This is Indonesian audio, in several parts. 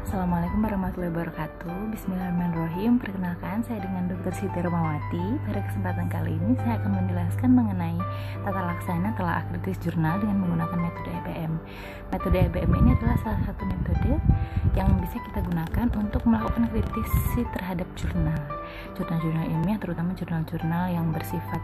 Assalamualaikum warahmatullahi wabarakatuh. Bismillahirrahmanirrahim. Perkenalkan, saya dengan Dr. Siti Romawati. Pada kesempatan kali ini saya akan menjelaskan mengenai tata laksana telaah kritis jurnal dengan menggunakan metode EBM. Metode EBM ini adalah salah satu metode yang bisa kita gunakan untuk melakukan kritisi terhadap jurnal. Jurnal-jurnal ilmiah, terutama jurnal-jurnal yang bersifat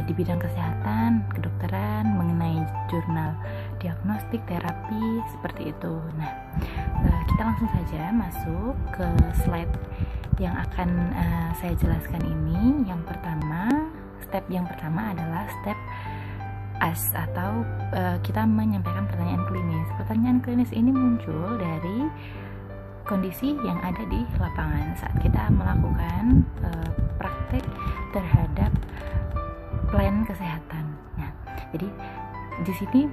di bidang kesehatan, kedokteran, mengenai jurnal diagnostik, terapi, seperti itu. Nah, kita langsung saja masuk ke slide yang akan saya jelaskan ini. Step yang pertama adalah step AS atau kita menyampaikan pertanyaan klinis. Pertanyaan klinis ini muncul dari kondisi yang ada di lapangan saat kita melakukan praktek terhadap plan kesehatan. Nah, jadi di sini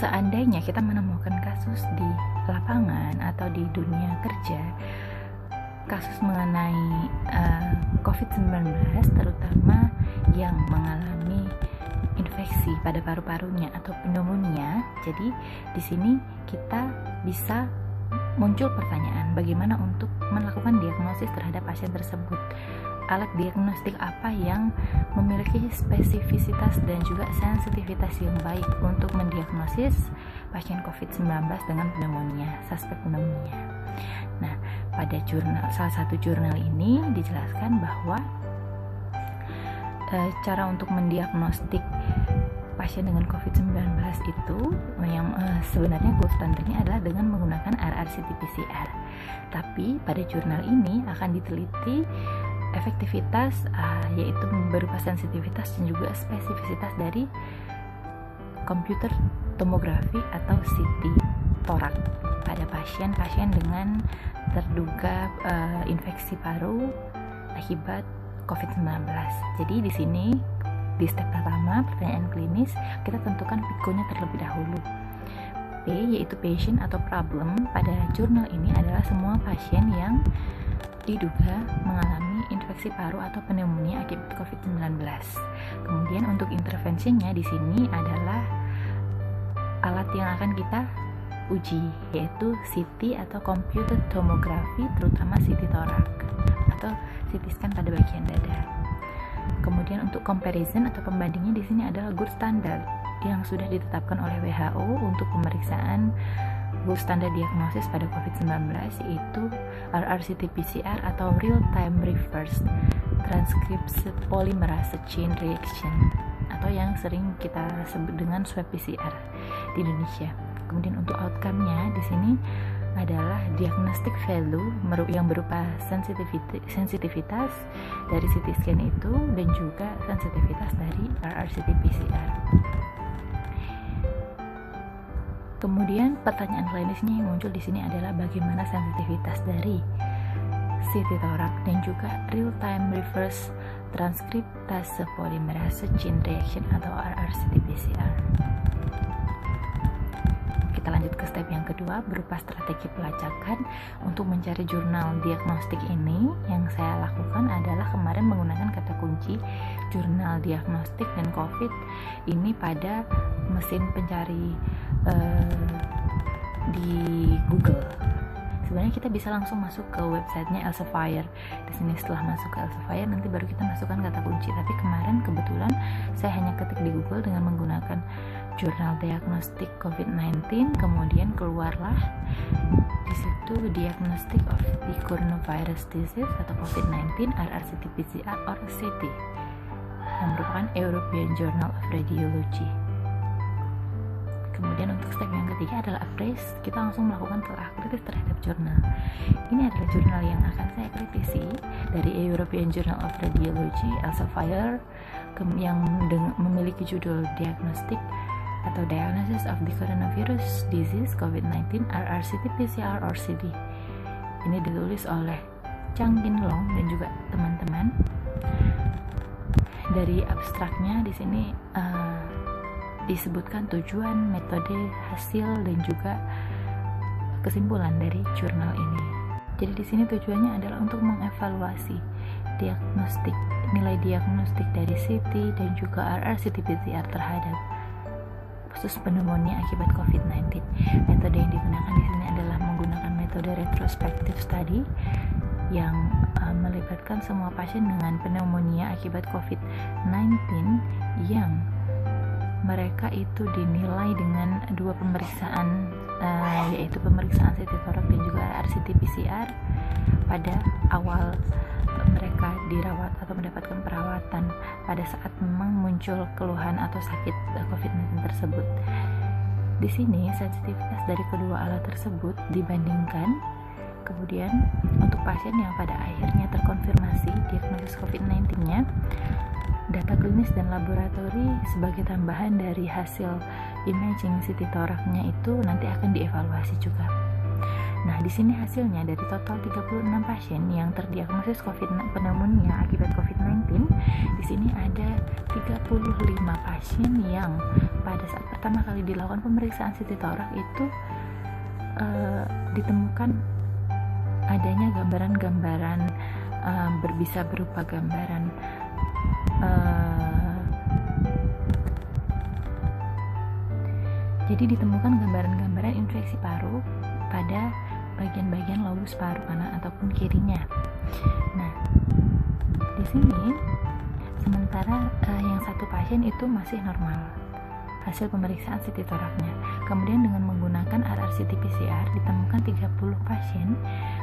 seandainya kita menemukan kasus di lapangan atau di dunia kerja, kasus mengenai COVID-19 terutama yang mengalami infeksi pada paru-parunya atau pneumonia. Jadi di sini kita bisa muncul pertanyaan bagaimana untuk melakukan diagnosis terhadap pasien tersebut. Alat diagnostik apa yang memiliki spesifisitas dan juga sensitivitas yang baik untuk mendiagnosis pasien COVID-19 dengan pneumonia, suspek pneumonia. Nah, pada salah satu jurnal ini dijelaskan bahwa cara untuk mendiagnostik pasien dengan COVID-19 itu yang sebenarnya gold standarnya adalah dengan menggunakan RRCT-PCR. Tapi pada jurnal ini akan diteliti efektivitas yaitu berupa sensitivitas dan juga spesifisitas dari komputer tomografi atau CT torak pada pasien-pasien dengan terduga infeksi paru akibat COVID-19. Jadi di sini di step pertama, pertanyaan klinis, kita tentukan PICO-nya terlebih dahulu. P yaitu patient atau problem. Pada jurnal ini adalah semua pasien yang diduga mengalami infeksi paru atau pneumonia akibat COVID-19. Kemudian untuk intervensinya di sini adalah alat yang akan kita uji, yaitu CT atau computed tomography, terutama CT torak atau CT scan pada bagian dada. Kemudian untuk comparison atau pembandingnya di sini adalah gold standard yang sudah ditetapkan oleh WHO untuk pemeriksaan gold standard diagnosis pada COVID-19, yaitu RRCT-PCR atau Real Time Reverse Transcription Polymerase Chain Reaction atau yang sering kita sebut dengan swab PCR di Indonesia. Kemudian untuk outcome-nya di sini adalah diagnostic value yang berupa sensitivitas dari CT scan itu dan juga sensitivitas dari RRCT-PCR. Kemudian pertanyaan klinisnya yang muncul di sini adalah bagaimana sensitivitas dari CT torak dan juga real time reverse transkriptase polymerase chain reaction atau RRCT-PCR. Kita lanjut ke step yang kedua berupa strategi pelacakan. Untuk mencari jurnal diagnostik ini yang saya lakukan adalah kemarin menggunakan kata kunci jurnal diagnostik dan COVID ini pada mesin pencari di Google. Sebenarnya kita bisa langsung masuk ke websitenya Elsevier. Di sini setelah masuk ke Elsevier nanti baru kita masukkan kata kunci. Tapi kemarin kebetulan saya hanya ketik di Google dengan menggunakan jurnal diagnostik COVID-19, kemudian keluarlah di situ diagnostic of the coronavirus disease atau COVID-19 RRCT-PCR or CT yang merupakan European Journal of Radiology. Kemudian untuk step yang ketiga adalah appraise. Kita langsung melakukan telaah kritis terhadap jurnal. Ini adalah jurnal yang akan saya kritisi dari European Journal of Radiology Elsevier yang memiliki judul Diagnostic atau Diagnosis of the Coronavirus Disease COVID-19 RRCT-PCR or CT. Ini ditulis oleh Chang Kin Long dan juga teman-teman. Dari abstraknya di sini disebutkan tujuan, metode, hasil, dan juga kesimpulan dari jurnal ini. Jadi di sini tujuannya adalah untuk mengevaluasi nilai diagnostik dari CT dan juga RRCT-PCR terhadap kasus pneumonia akibat COVID-19. Metode yang digunakan di sini adalah menggunakan metode retrospective study yang melibatkan semua pasien dengan pneumonia akibat COVID-19 yang mereka itu dinilai dengan dua pemeriksaan, yaitu pemeriksaan CT thorax dan juga RCT PCR pada awal mereka dirawat atau mendapatkan perawatan pada saat memang muncul keluhan atau sakit COVID-19 tersebut. Di sini sensitivitas dari kedua alat tersebut dibandingkan. Kemudian untuk pasien yang pada akhirnya terkonfirmasi diagnosis COVID-19-nya, data klinis dan laboratori sebagai tambahan dari hasil imaging CT thorax-nya itu nanti akan dievaluasi juga. Nah, di sini hasilnya dari total 36 pasien yang terdiagnosis pneumonia akibat COVID-19, di sini ada 35 pasien yang pada saat pertama kali dilakukan pemeriksaan CT thorax itu ditemukan adanya gambaran-gambaran bisa berupa gambaran jadi ditemukan gambaran-gambaran infeksi paru pada bagian-bagian lobus paru kanan ataupun kirinya. Nah, di sini sementara yang satu pasien itu masih normal hasil pemeriksaan CT thorax-nya. Kemudian dengan menggunakan RRCT PCR ditemukan 30 pasien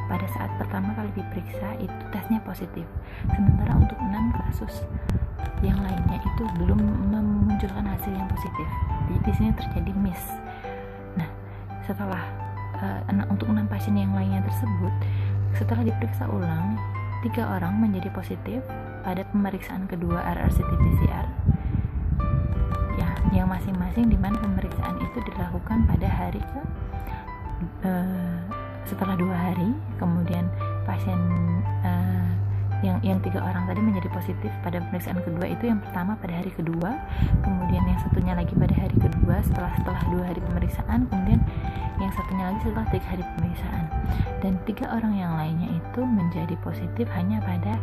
pada saat pertama kali diperiksa itu tesnya positif. Sementara untuk 6 kasus yang lainnya itu belum memunculkan hasil yang positif. Jadi di sini terjadi miss. Nah, setelah untuk 6 pasien yang lainnya tersebut, setelah diperiksa ulang, 3 orang menjadi positif pada pemeriksaan kedua RRCT PCR. Ya, yang masing-masing di mana pemeriksaan itu dilakukan pada hari setelah 2 hari. Kemudian pasien yang 3 orang tadi menjadi positif pada pemeriksaan kedua itu yang pertama pada hari kedua, kemudian yang satunya lagi pada hari kedua setelah 2 hari pemeriksaan, kemudian yang satunya lagi setelah 3 hari pemeriksaan. Dan 3 orang yang lainnya itu menjadi positif hanya pada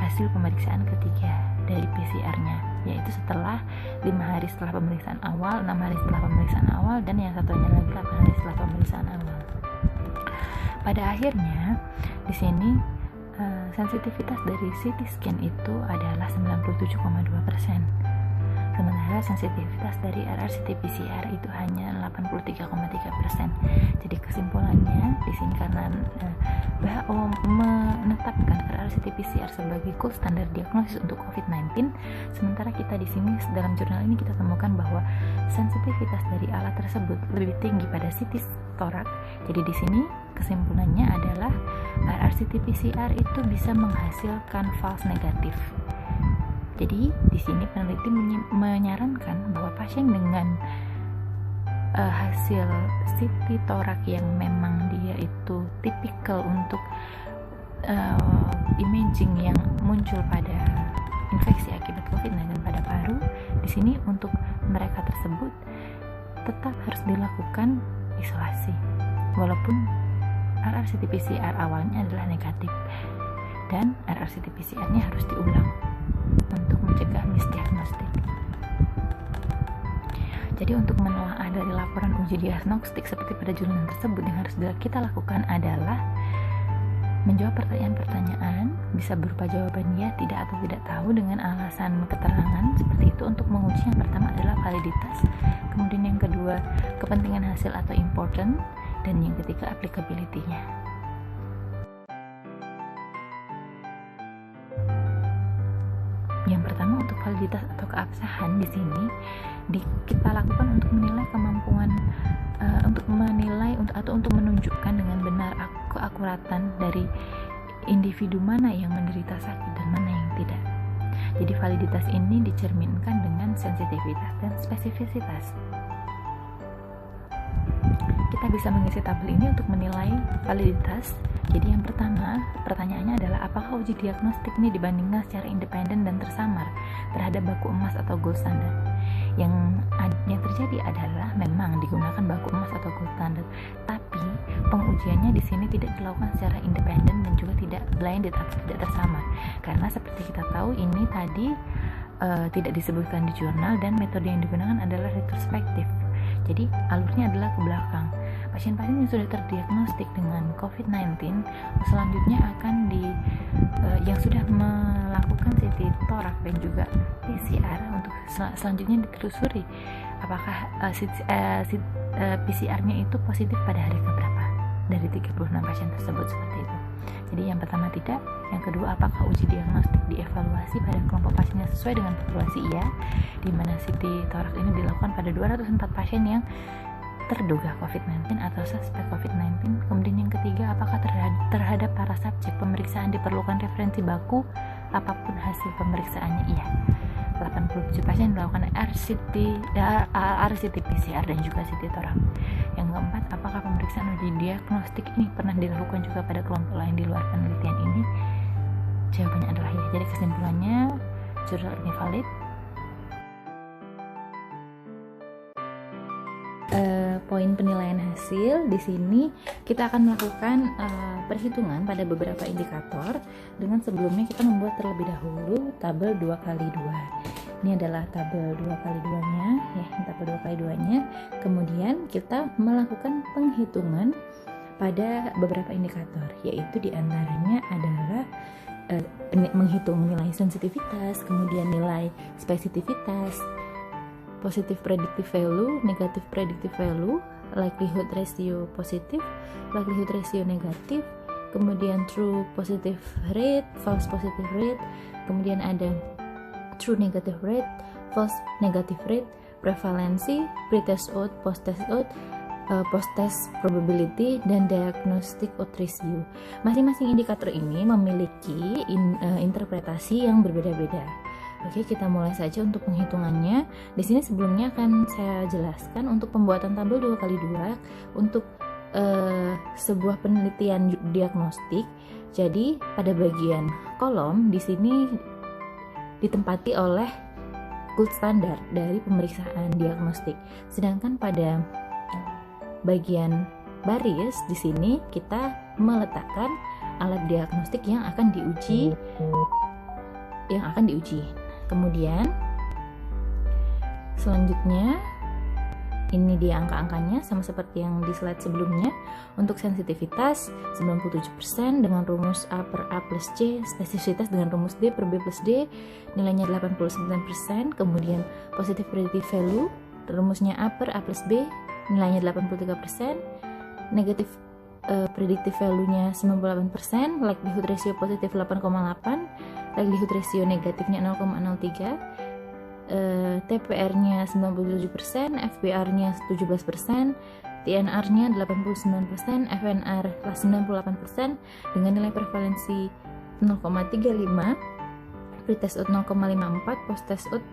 hasil pemeriksaan ketiga dari PCR-nya, yaitu setelah 5 hari setelah pemeriksaan awal, 6 hari setelah pemeriksaan awal, dan yang satunya lagi 8 hari setelah pemeriksaan awal. Pada akhirnya di sini sensitivitas dari CT scan itu adalah 97,2%. Sementara sensitivitas dari RRCT PCR itu hanya 83,3%. Jadi kesimpulannya di sini karena WHO menetapkan RRCT PCR sebagai gold standar diagnosis untuk COVID-19, sementara kita di sini dalam jurnal ini kita temukan bahwa sensitivitas dari alat tersebut lebih tinggi pada CT thorax. Jadi di sini kesimpulannya adalah RRCT PCR itu bisa menghasilkan false negatif. Jadi di sini peneliti menyarankan bahwa pasien dengan hasil CT thorax yang memang dia itu tipikal untuk imaging yang muncul pada infeksi akibat COVID-19 pada paru, di sini untuk mereka tersebut tetap harus dilakukan isolasi walaupun RRCT PCR awalnya adalah negatif, dan RRCT PCR-nya harus diulang untuk mencegah misdiagnostik. Jadi untuk menelaah dari laporan uji diagnostik seperti pada jurnal tersebut, yang harus kita lakukan adalah menjawab pertanyaan-pertanyaan, bisa berupa jawaban ya, tidak, atau tidak tahu dengan alasan keterangan seperti itu. Untuk menguji yang pertama adalah validitas, kemudian yang kedua kepentingan hasil atau important, dan yang ketiga applicability-nya. Yang pertama untuk validitas atau keabsahan di sini kita lakukan untuk menilai kemampuan untuk menunjukkan dengan benar keakuratan dari individu mana yang menderita sakit dan mana yang tidak. Jadi validitas ini dicerminkan dengan sensitivitas dan spesifisitas. Kita bisa mengisi tabel ini untuk menilai validitas. Jadi yang pertama, pertanyaannya adalah apakah uji diagnostik ini dibandingkan secara independen dan tersamar terhadap baku emas atau gold standard. Yang terjadi adalah memang digunakan baku emas atau gold standard, tapi pengujiannya di sini tidak dilakukan secara independen dan juga tidak blinded atau tidak tersamar. Karena seperti kita tahu ini tadi tidak disebutkan di jurnal, dan metode yang digunakan adalah retrospektif. Jadi alurnya adalah ke belakang. pasien-pasien yang sudah terdiagnostik dengan COVID-19 selanjutnya akan yang sudah melakukan CT torak dan juga PCR untuk selanjutnya ditelusuri apakah PCR-nya itu positif pada hari keberapa dari 36 pasien tersebut, seperti itu. Jadi yang pertama tidak, yang kedua apakah uji diagnostik dievaluasi pada kelompok pasien yang sesuai dengan populasi, iya, di mana CT torak ini dilakukan pada 204 pasien yang terduga COVID-19 atau suspek COVID-19. Kemudian yang ketiga, apakah terhadap para subjek pemeriksaan diperlukan referensi baku apapun hasil pemeriksaannya, iya. 87 pasien melakukan RCT PCR dan juga CT torak. Yang keempat, apakah pemeriksaan uji diagnostik ini pernah dilakukan juga pada kelompok lain di luar penelitian ini? Jawabannya adalah ya. Jadi kesimpulannya, jurnal ini valid. Poin penilaian hasil di sini kita akan melakukan perhitungan pada beberapa indikator dengan sebelumnya kita membuat terlebih dahulu tabel 2x2. Ini adalah tabel 2x2-nya ya, tabel 2x2-nya. Kemudian kita melakukan penghitungan pada beberapa indikator, yaitu diantaranya adalah menghitung nilai sensitivitas, kemudian nilai spesifisitas, positive predictive value, negative predictive value, likelihood ratio positif, likelihood ratio negatif, kemudian true positive rate, false positive rate, kemudian ada true negative rate, false negative rate, prevalensi, pre-test out, post-test out, post-test probability, dan diagnostic odds ratio. Masing-masing indikator ini memiliki interpretasi yang berbeda-beda. Oke, kita mulai saja untuk penghitungannya. Di sini sebelumnya akan saya jelaskan untuk pembuatan tabel 2x2 untuk sebuah penelitian diagnostik. Jadi pada bagian kolom di sini ditempati oleh gold standar dari pemeriksaan diagnostik. Sedangkan pada bagian baris di sini kita meletakkan alat diagnostik yang akan diuji. Kemudian selanjutnya ini dia angka-angkanya sama seperti yang di slide sebelumnya. Untuk sensitivitas 97% dengan rumus A per A plus C, spesifisitas dengan rumus D per B plus D, nilainya 89%. Kemudian positive predictive value, rumusnya A per A plus B, nilainya 83%. Negative predictive value-nya 98%, likelihood ratio positif 8,8, likelihood ratio negatifnya 0,03, TPR-nya 97%, FPR-nya 17%, TNR-nya 89%, FNR 98% dengan nilai prevalensi 0,35, pre-test out 0,54, post-test out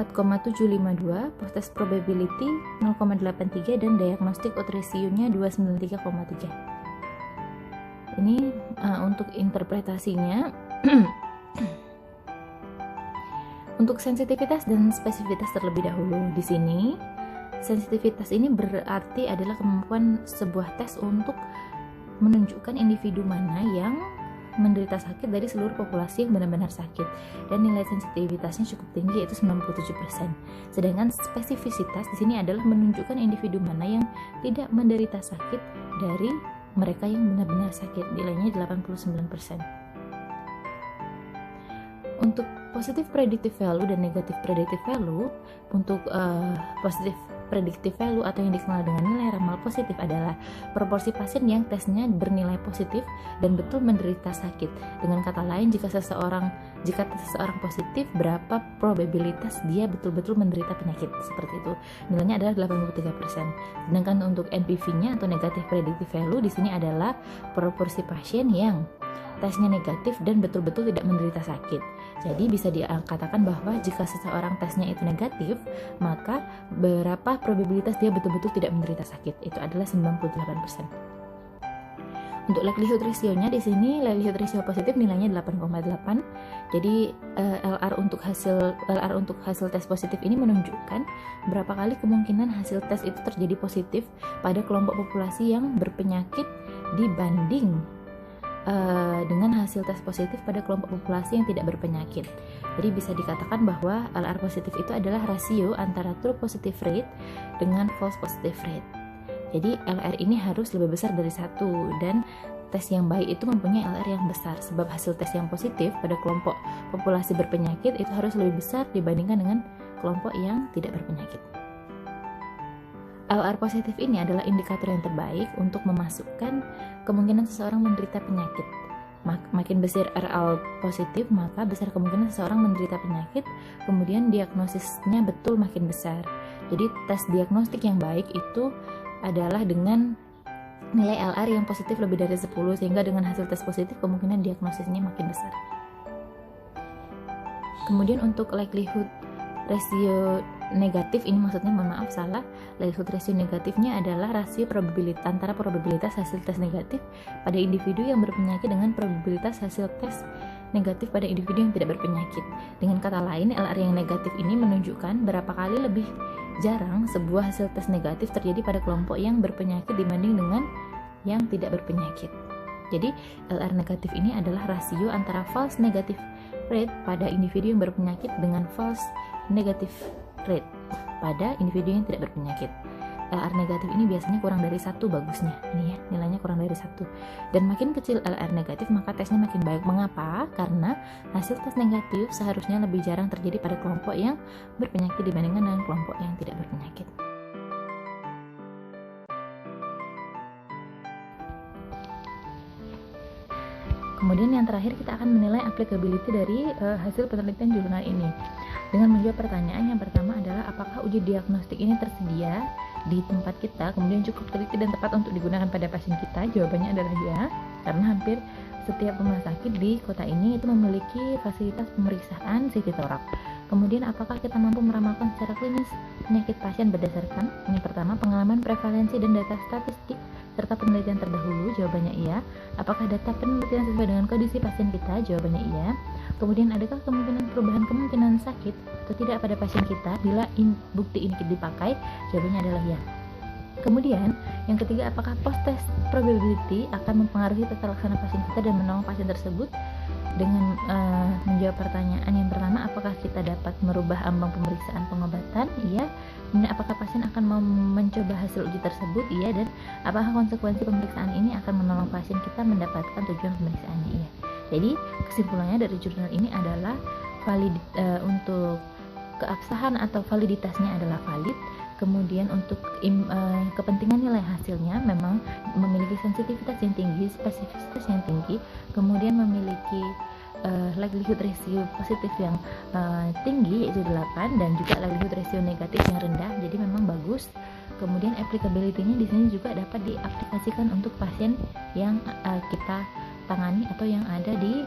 4,752, post-test probability 0,83, dan diagnostic odds ratio-nya 293,3. Ini untuk interpretasinya. Untuk sensitivitas dan spesifitas terlebih dahulu. Di sini sensitivitas ini berarti adalah kemampuan sebuah tes untuk menunjukkan individu mana yang menderita sakit dari seluruh populasi yang benar-benar sakit, dan nilai sensitivitasnya cukup tinggi, yaitu 97%. Sedangkan spesifisitas di sini adalah menunjukkan individu mana yang tidak menderita sakit dari mereka yang benar-benar sakit, nilainya 89%. Untuk positive predictive value dan negative predictive value, untuk positive predictive value atau yang dikenal dengan nilai ramal positif adalah proporsi pasien yang tesnya bernilai positif dan betul menderita sakit. Dengan kata lain, jika seseorang positif, berapa probabilitas dia betul-betul menderita penyakit, seperti itu. Nilainya adalah 83%. Sedangkan untuk NPV-nya atau negative predictive value di sini adalah proporsi pasien yang tesnya negatif dan betul-betul tidak menderita sakit. Jadi bisa dikatakan bahwa jika seseorang tesnya itu negatif, maka berapa probabilitas dia betul-betul tidak menderita sakit? Itu adalah 98%. Untuk likelihood ratio-nya di sini likelihood ratio positif nilainya 8,8. Jadi LR untuk hasil tes positif ini menunjukkan berapa kali kemungkinan hasil tes itu terjadi positif pada kelompok populasi yang berpenyakit dibanding dengan hasil tes positif pada kelompok populasi yang tidak berpenyakit. Jadi bisa dikatakan bahwa LR positif itu adalah rasio antara true positive rate dengan false positive rate. Jadi LR ini harus lebih besar dari 1, dan tes yang baik itu mempunyai LR yang besar, sebab hasil tes yang positif pada kelompok populasi berpenyakit itu harus lebih besar dibandingkan dengan kelompok yang tidak berpenyakit. LR positif ini adalah indikator yang terbaik untuk memasukkan kemungkinan seseorang menderita penyakit. Makin besar RL positif, maka besar kemungkinan seseorang menderita penyakit, kemudian diagnosisnya betul makin besar. Jadi tes diagnostik yang baik itu adalah dengan nilai LR yang positif lebih dari 10, sehingga dengan hasil tes positif kemungkinan diagnosisnya makin besar. Kemudian untuk likelihood ratio negatif, ini maksudnya likelihood ratio negatifnya adalah rasio probabilitas antara probabilitas hasil tes negatif pada individu yang berpenyakit dengan probabilitas hasil tes negatif pada individu yang tidak berpenyakit. Dengan kata lain, LR yang negatif ini menunjukkan berapa kali lebih jarang sebuah hasil tes negatif terjadi pada kelompok yang berpenyakit dibanding dengan yang tidak berpenyakit. Jadi LR negatif ini adalah rasio antara false negative rate pada individu yang berpenyakit dengan false negative rate pada individu yang tidak berpenyakit. LR negatif ini biasanya kurang dari 1 bagusnya, ini ya, nilainya kurang dari 1. Dan makin kecil LR negatif maka tesnya makin baik. Mengapa? Karena hasil tes negatif seharusnya lebih jarang terjadi pada kelompok yang berpenyakit dibandingkan dengan kelompok yang tidak berpenyakit. Kemudian yang terakhir kita akan menilai applicability dari hasil penelitian jurnal ini. Dengan menjawab pertanyaan yang pertama adalah apakah uji diagnostik ini tersedia di tempat kita, kemudian cukup teliti dan tepat untuk digunakan pada pasien kita. Jawabannya adalah ya, karena hampir setiap rumah sakit di kota ini itu memiliki fasilitas pemeriksaan CT thorax. Kemudian apakah kita mampu meramalkan secara klinis penyakit pasien berdasarkan yang pertama pengalaman, prevalensi, dan data statistik serta penelitian terdahulu? Jawabannya iya. Apakah data penelitian sesuai dengan kondisi pasien kita? Jawabannya iya. Kemudian adakah perubahan kemungkinan sakit atau tidak pada pasien kita bila bukti ini dipakai? Jawabannya adalah ya. Kemudian yang ketiga, apakah post test probability akan mempengaruhi tata laksana pasien kita dan menolong pasien tersebut? Dengan menjawab pertanyaan yang pertama, apakah kita dapat merubah ambang pemeriksaan pengobatan? Iya. Kemudian apakah pasien akan mau mencoba hasil uji tersebut? Iya. Dan apakah konsekuensi pemeriksaan ini akan menolong pasien kita mendapatkan tujuan pemeriksaannya? Iya. Jadi kesimpulannya dari jurnal ini adalah untuk keabsahan atau validitasnya adalah valid. Kemudian untuk kepentingan nilai hasilnya memang memiliki sensitivitas yang tinggi, spesifisitas yang tinggi, kemudian memiliki likelihood ratio positif yang tinggi yaitu 8, dan juga likelihood ratio negatif yang rendah, jadi memang bagus. Kemudian applicability-nya di sini juga dapat diaplikasikan untuk pasien yang kita tangani atau yang ada di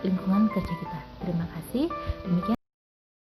lingkungan kerja kita. Terima kasih. Demikian